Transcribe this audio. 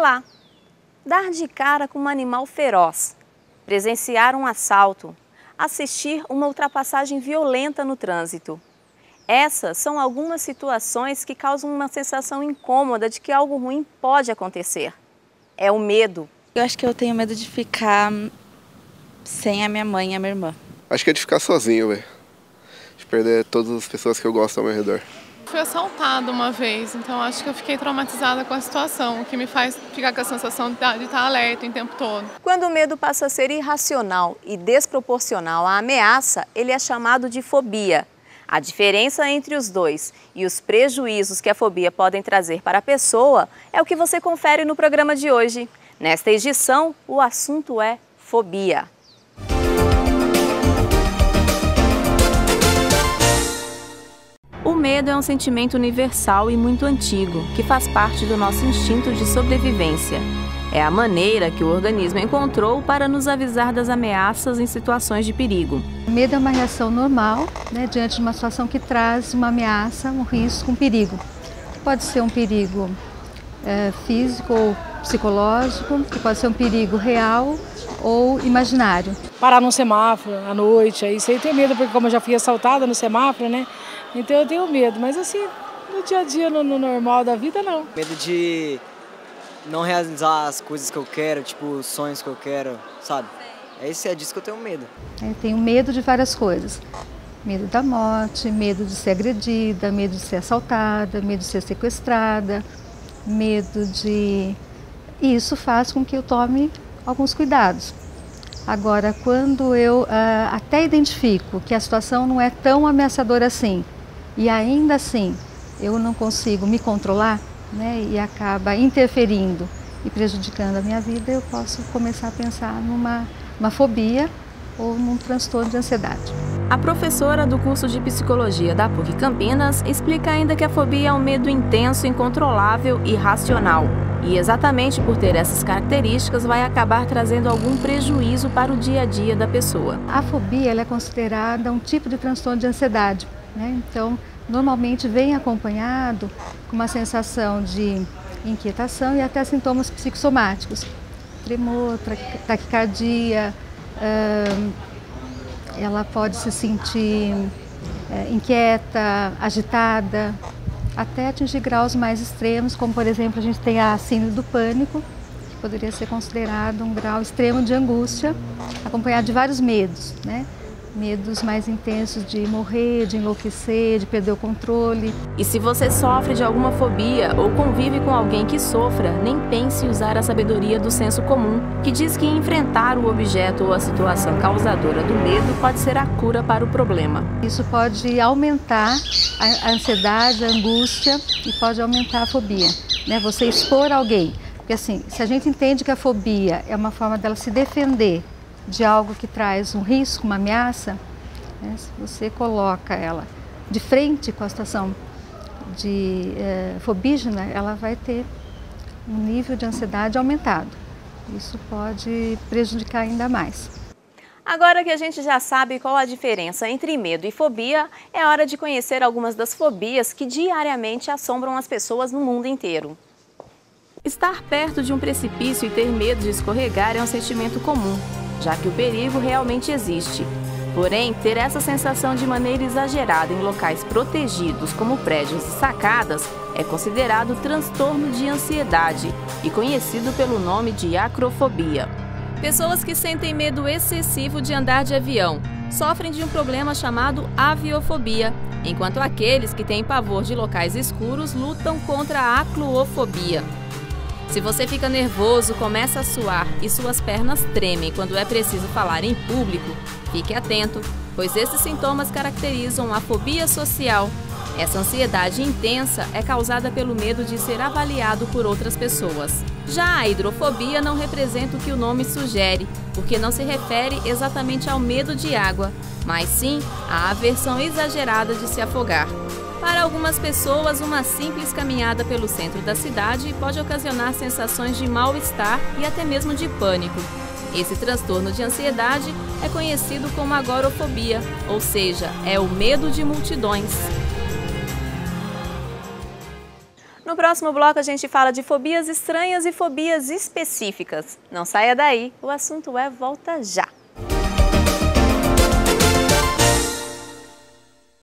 Olá! Dar de cara com um animal feroz, presenciar um assalto, assistir uma ultrapassagem violenta no trânsito. Essas são algumas situações que causam uma sensação incômoda de que algo ruim pode acontecer. É o medo. Eu acho que eu tenho medo de ficar sem a minha mãe e a minha irmã. Acho que é de ficar sozinho, velho. De perder todas as pessoas que eu gosto ao meu redor. Fui assaltada uma vez, então acho que eu fiquei traumatizada com a situação, o que me faz ficar com a sensação de estar alerta o tempo todo. Quando o medo passa a ser irracional e desproporcional à ameaça, ele é chamado de fobia. A diferença entre os dois e os prejuízos que a fobia podem trazer para a pessoa é o que você confere no programa de hoje. Nesta edição, o assunto é fobia. O medo é um sentimento universal e muito antigo, que faz parte do nosso instinto de sobrevivência. É a maneira que o organismo encontrou para nos avisar das ameaças em situações de perigo. O medo é uma reação normal, diante de uma situação que traz uma ameaça, um risco, um perigo. Pode ser um perigo físico ou psicológico, que pode ser um perigo real ou imaginário. Parar num semáforo à noite, aí você tem medo, porque como eu já fui assaltada no semáforo, né? Então eu tenho medo, mas assim, no dia a dia, no normal da vida, não. Medo de não realizar as coisas que eu quero, tipo os sonhos que eu quero, sabe? É disso que eu tenho medo. Eu tenho medo de várias coisas. Medo da morte, medo de ser agredida, medo de ser assaltada, medo de ser sequestrada, medo de... E isso faz com que eu tome alguns cuidados. Agora, quando eu até identifico que a situação não é tão ameaçadora assim, e ainda assim eu não consigo me controlar, e acaba interferindo e prejudicando a minha vida, eu posso começar a pensar numa fobia ou num transtorno de ansiedade. A professora do curso de Psicologia da PUC Campinas explica ainda que a fobia é um medo intenso, incontrolável e irracional. E exatamente por ter essas características vai acabar trazendo algum prejuízo para o dia a dia da pessoa. A fobia ela é considerada um tipo de transtorno de ansiedade, Então, normalmente vem acompanhado com uma sensação de inquietação e até sintomas psicossomáticos. Tremor, taquicardia, ela pode se sentir inquieta, agitada, até atingir graus mais extremos, como por exemplo a gente tem a síndrome do pânico, que poderia ser considerado um grau extremo de angústia, acompanhado de vários medos, Medos mais intensos de morrer, de enlouquecer, de perder o controle. E se você sofre de alguma fobia ou convive com alguém que sofra, nem pense em usar a sabedoria do senso comum, que diz que enfrentar o objeto ou a situação causadora do medo pode ser a cura para o problema. Isso pode aumentar a ansiedade, a angústia e pode aumentar a fobia, Você expor alguém. Porque assim, se a gente entende que a fobia é uma forma dela se defender de algo que traz um risco, uma ameaça, se você coloca ela de frente com a situação de fobígena, ela vai ter um nível de ansiedade aumentado. Isso pode prejudicar ainda mais. Agora que a gente já sabe qual a diferença entre medo e fobia, é hora de conhecer algumas das fobias que diariamente assombram as pessoas no mundo inteiro. Estar perto de um precipício e ter medo de escorregar é um sentimento comum, já que o perigo realmente existe. Porém, ter essa sensação de maneira exagerada em locais protegidos, como prédios e sacadas, é considerado transtorno de ansiedade e conhecido pelo nome de acrofobia. Pessoas que sentem medo excessivo de andar de avião sofrem de um problema chamado aviofobia, enquanto aqueles que têm pavor de locais escuros lutam contra a acluofobia. Se você fica nervoso, começa a suar e suas pernas tremem quando é preciso falar em público, fique atento, pois esses sintomas caracterizam a fobia social. Essa ansiedade intensa é causada pelo medo de ser avaliado por outras pessoas. Já a hidrofobia não representa o que o nome sugere, porque não se refere exatamente ao medo de água, mas sim à aversão exagerada de se afogar. Para algumas pessoas, uma simples caminhada pelo centro da cidade pode ocasionar sensações de mal-estar e até mesmo de pânico. Esse transtorno de ansiedade é conhecido como agorafobia, ou seja, é o medo de multidões. No próximo bloco a gente fala de fobias estranhas e fobias específicas. Não saia daí, o assunto é Volta Já!